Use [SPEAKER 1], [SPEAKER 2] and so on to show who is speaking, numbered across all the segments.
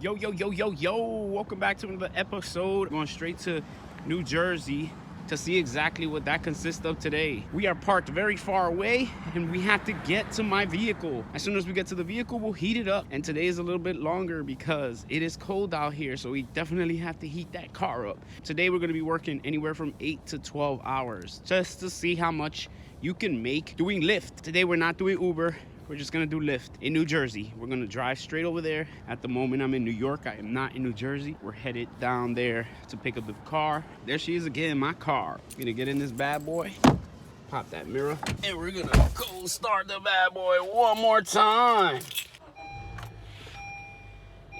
[SPEAKER 1] Yo, yo, yo, yo, yo. Welcome back to another episode. Going straight to New Jersey to see exactly what that consists of today. We are parked very far away and we have to get to my vehicle. As soon as we get to the vehicle, we'll heat it up. And today is a little bit longer because it is cold out here. So we definitely have to heat that car up. Today we're going to be working anywhere from 8 to 12 hours just to see how much you can make doing Lyft. Today we're not doing Uber. We're just gonna do Lyft in New Jersey. We're gonna drive straight over there. At the moment, I'm in New York. I am not in New Jersey. We're headed down there to pick up the car. There she is again, my car. Gonna get in this bad boy, pop that mirror, and we're gonna go start the bad boy one more time.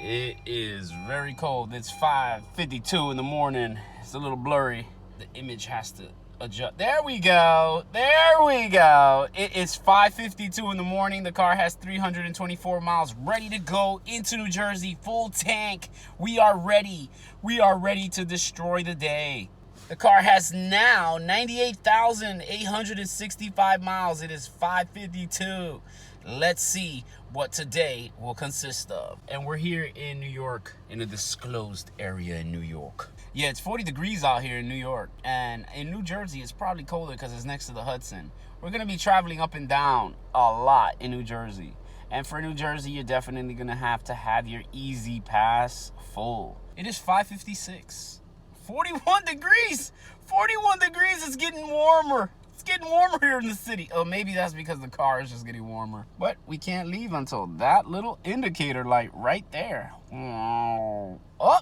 [SPEAKER 1] It is very cold. It's 5:52 in the morning. It's a little blurry. The image has to adjust. There we go. There we go. It is 5:52 in the morning. The car has 324 miles ready to go into New Jersey. Full tank. We are ready. We are ready to destroy the day. The car has now 98,865 miles. It is 5:52. Let's see what today will consist of. And we're here in New York, in a disclosed area in New York. Yeah, it's 40 degrees out here in New York. And in New Jersey, it's probably colder because it's next to the Hudson. We're going to be traveling up and down a lot in New Jersey. And for New Jersey, you're definitely going to have your Easy Pass full. It is 5:56. 41 degrees. 41 degrees. It's getting warmer. It's getting warmer here in the city. Oh, maybe that's because the car is just getting warmer. But we can't leave until that little indicator light right there. Oh,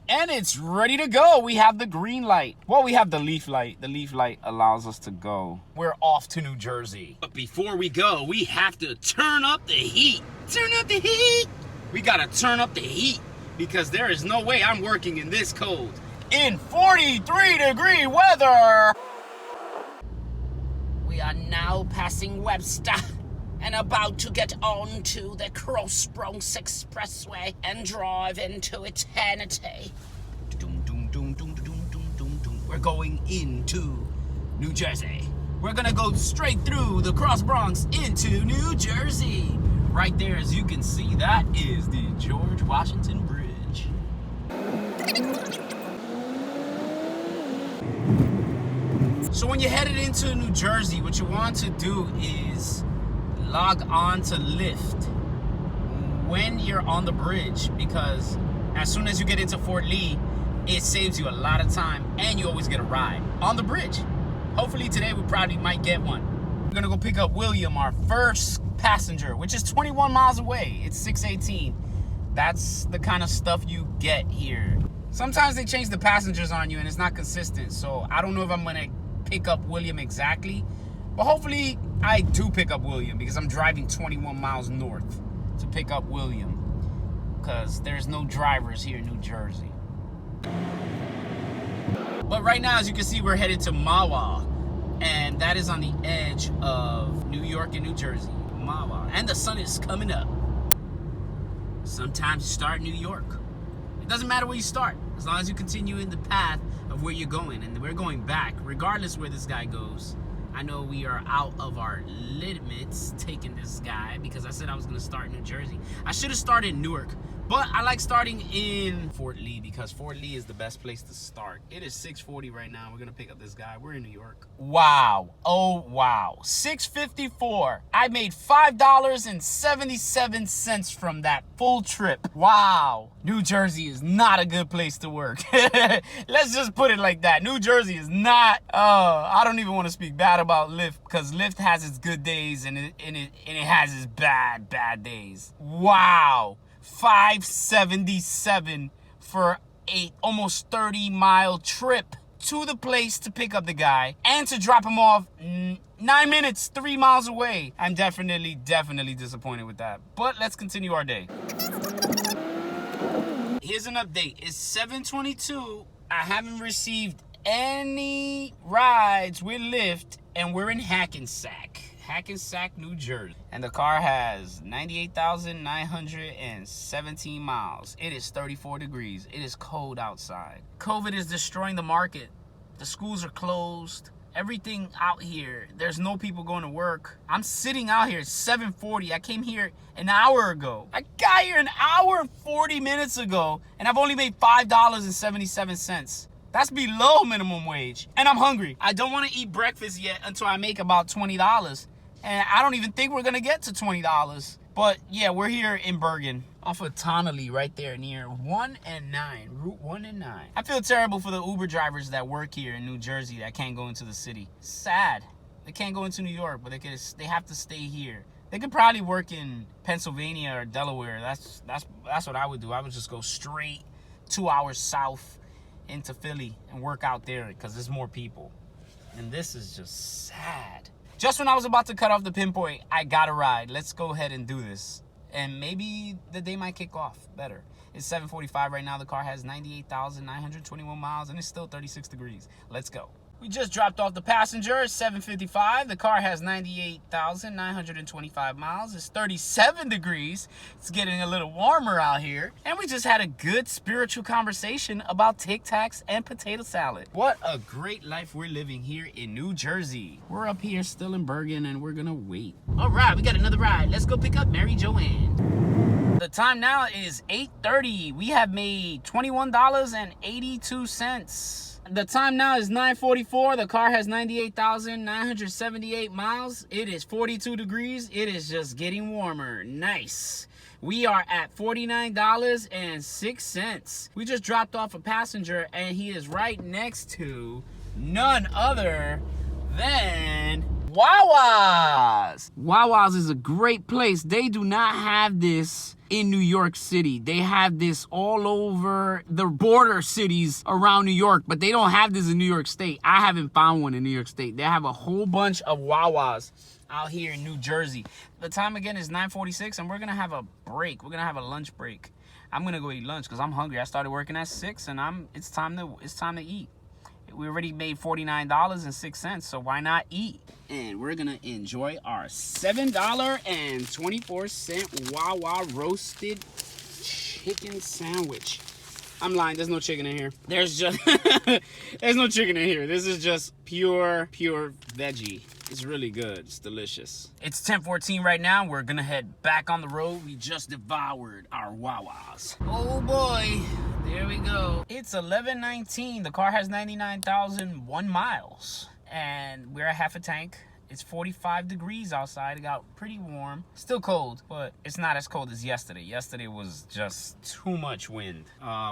[SPEAKER 1] and it's ready to go. We have the green light. Well, we have the leaf light. The leaf light allows us to go. We're off to New Jersey. But before we go, we have to turn up the heat. Turn up the heat. We gotta turn up the heat because there is no way I'm working in this cold in 43-degree weather. We are now passing Webster and about to get onto the Cross Bronx Expressway and drive into eternity. We're going into New Jersey. We're gonna go straight through the Cross Bronx into New Jersey. Right there, as you can see, that is the George Washington Bridge. So when you're headed into New Jersey, what you want to do is log on to Lyft when you're on the bridge, because as soon as you get into Fort Lee, it saves you a lot of time and you always get a ride on the bridge. Hopefully today we probably might get one. We're gonna go pick up William, our first passenger, which is 21 miles away. It's 6:18. That's the kind of stuff you get here. Sometimes they change the passengers on you and it's not consistent, so I don't know if I'm gonna pick up William exactly, but hopefully I do pick up William because I'm driving 21 miles north to pick up William because there's no drivers here in New Jersey. But right now, as you can see, we're headed to Mahwah, and that is on the edge of New York and New Jersey. Mahwah, and the sun is coming up. Sometimes you start in New York. It doesn't matter where you start, as long as you continue in the path of where you're going, and we're going back regardless where this guy goes. I know we are out of our limits taking this guy because I said I was going to start in New Jersey. I should have started in Newark, but I like starting in Fort Lee because Fort Lee is the best place to start. It is 6:40 right now. We're going to pick up this guy. We're in New York. Wow. Oh, wow. 6:54. I made $5.77 from that full trip. Wow. New Jersey is not a good place to work. Let's just put it like that. New Jersey is not. I don't even want to speak bad about Lyft because Lyft has its good days and it has its bad days. Wow. 577 for a almost 30-mile trip to the place to pick up the guy and to drop him off 9 minutes 3 miles away. I'm definitely disappointed with that, but let's continue our day. Here's an update. It's 7:22. I haven't received any rides with Lyft and we're in Hackensack, New Jersey. And the car has 98,917 miles. It is 34 degrees. It is cold outside. COVID is destroying the market. The schools are closed. Everything out here, there's no people going to work. I'm sitting out here, it's 7:40. I came here an hour ago. I got here an hour and 40 minutes ago, and I've only made $5.77. That's below minimum wage. And I'm hungry. I don't want to eat breakfast yet until I make about $20. And I don't even think we're going to get to $20. But yeah, we're here in Bergen, off of Tonally, right there near 1 and 9, Route 1 and 9. I feel terrible for the Uber drivers that work here in New Jersey that can't go into the city. Sad. They can't go into New York, but they have to stay here. They could probably work in Pennsylvania or Delaware. That's what I would do. I would just go straight 2 hours south into Philly and work out there because there's more people. And this is just sad. Just when I was about to cut off the pinpoint, I got a ride. Let's go ahead and do this. And maybe the day might kick off better. It's 7:45 right now. The car has 98,921 miles and it's still 36 degrees. Let's go. We just dropped off the passenger. It's 7:55. The car has 98,925 miles. It's 37 degrees. It's getting a little warmer out here. And we just had a good spiritual conversation about Tic Tacs and potato salad. What a great life we're living here in New Jersey. We're up here still in Bergen and we're gonna wait. All right, we got another ride. Let's go pick up Mary Joanne. The time now is 8:30. We have made $21.82. The time now is 9:44. The car has 98,978 miles. It is 42 degrees. It is just getting warmer. Nice. We are at $49.06. We just dropped off a passenger and he is right next to none other than Wawa's. Wawa's is a great place. They do not have this in New York City. They have this all over the border cities around New York, but they don't have this in New York State. I haven't found one in New York State. They have a whole bunch of Wawa's out here in New Jersey. The time again is 9:46 and we're gonna have a break. We're gonna have a lunch break. I'm gonna go eat lunch because I'm hungry. I started working at 6 and it's time to eat. We already made $49.06, so why not eat? And we're gonna enjoy our $7.24 Wawa roasted chicken sandwich. I'm lying, there's no chicken in here. There's no chicken in here. This is just pure veggie. It's really good, it's delicious. It's 10:14 right now. We're gonna head back on the road. We just devoured our Wawas. Oh boy. There we go. It's 11:19. The car has 99,001 miles. And we're at half a tank. It's 45 degrees outside. It got pretty warm. Still cold, but it's not as cold as yesterday. Yesterday was just too much wind.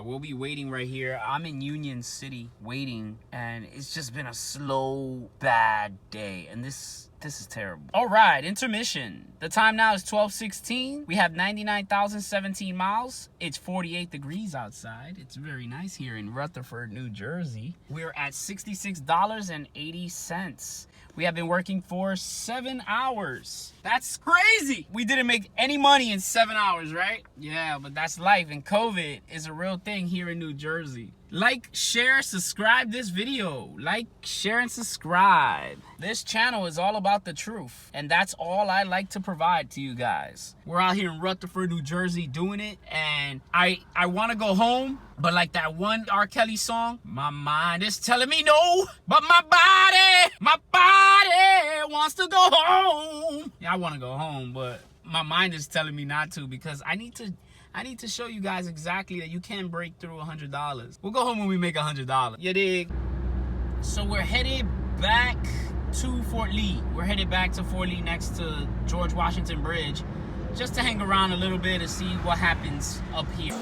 [SPEAKER 1] We'll be waiting right here. I'm in Union City waiting, and it's just been a slow, bad day. And this is terrible. All right, intermission. The time now is 12:16. We have 99,017 miles. It's 48 degrees outside. It's very nice here in Rutherford, New Jersey. We're at $66.80. We have been working for 7 hours. That's crazy. We didn't make any money in 7 hours, right? Yeah, but that's life, and COVID is a real thing here in New Jersey. Like, share, subscribe this video. Like, share, and subscribe. This channel is all about the truth, and that's all I like to provide to you guys. We're out here in Rutherford, New Jersey doing it, and I want to go home, but like that one R. Kelly song, my mind is telling me no, but my body wants to go home. Yeah, I want to go home, but my mind is telling me not to because I need to show you guys exactly that you can break through $100. We'll go home when we make $100. You dig? So we're headed back to Fort Lee. We're headed back to Fort Lee next to George Washington Bridge just to hang around a little bit and see what happens up here.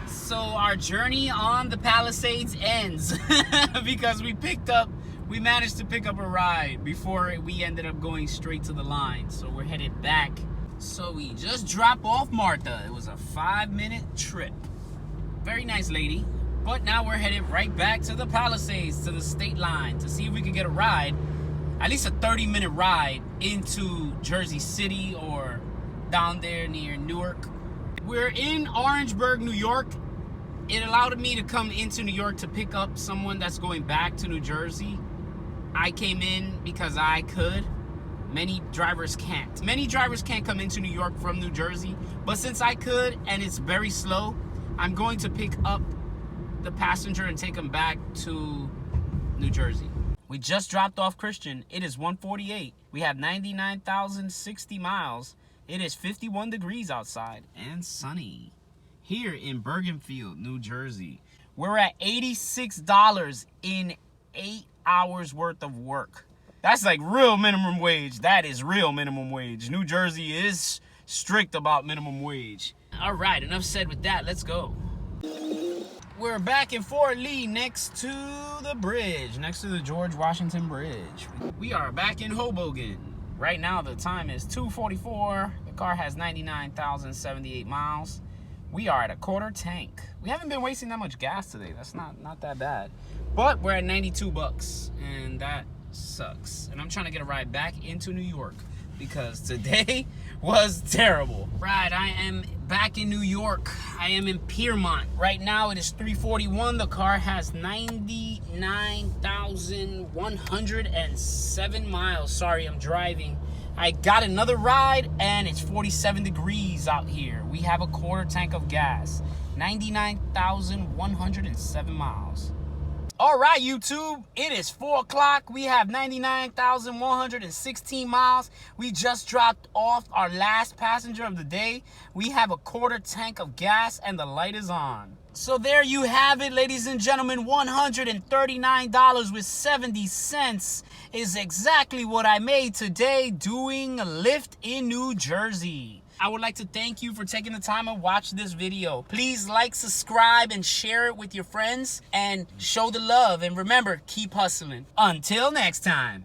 [SPEAKER 1] So our journey on the Palisades ends because we managed to pick up a ride before we ended up going straight to the line. So we're headed back. So we just dropped off Martha. It was a 5-minute trip. Very nice lady. But now we're headed right back to the Palisades, to the state line, to see if we can get a ride, at least a 30-minute ride into Jersey City or down there near Newark. We're in Orangeburg, New York. It allowed me to come into New York to pick up someone that's going back to New Jersey. I came in because I could. Many drivers can't. Many drivers can't come into New York from New Jersey, but since I could and it's very slow, I'm going to pick up the passenger and take him back to New Jersey. We just dropped off Christian. It is 1:48. We have 99,060 miles. It is 51 degrees outside and sunny here in Bergenfield, New Jersey. We're at $86 in 8 hours worth of work. That's like real minimum wage. That is real minimum wage. New Jersey is strict about minimum wage. All right, enough said with that. Let's go. We're back in Fort Lee next to the bridge, next to the George Washington Bridge. We are back in Hoboken. Right now the time is 2:44. The car has 99,078 miles. We are at a quarter tank. We haven't been wasting that much gas today. That's not that bad. But we're at 92 bucks, and that sucks. And I'm trying to get a ride back into New York because today was terrible. Right, I am back in New York. I am in Piermont. Right now it is 3:41. The car has 99,107 miles. Sorry, I'm driving. I got another ride and it's 47 degrees out here. We have a quarter tank of gas. 99,107 miles. All right, YouTube, it is 4 o'clock. We have 99,116 miles. We just dropped off our last passenger of the day. We have a quarter tank of gas and the light is on. So there you have it, ladies and gentlemen. $139.70 is exactly what I made today doing Lyft in New Jersey. I would like to thank you for taking the time to watch this video. Please like, subscribe, and share it with your friends and show the love. And remember, keep hustling. Until next time.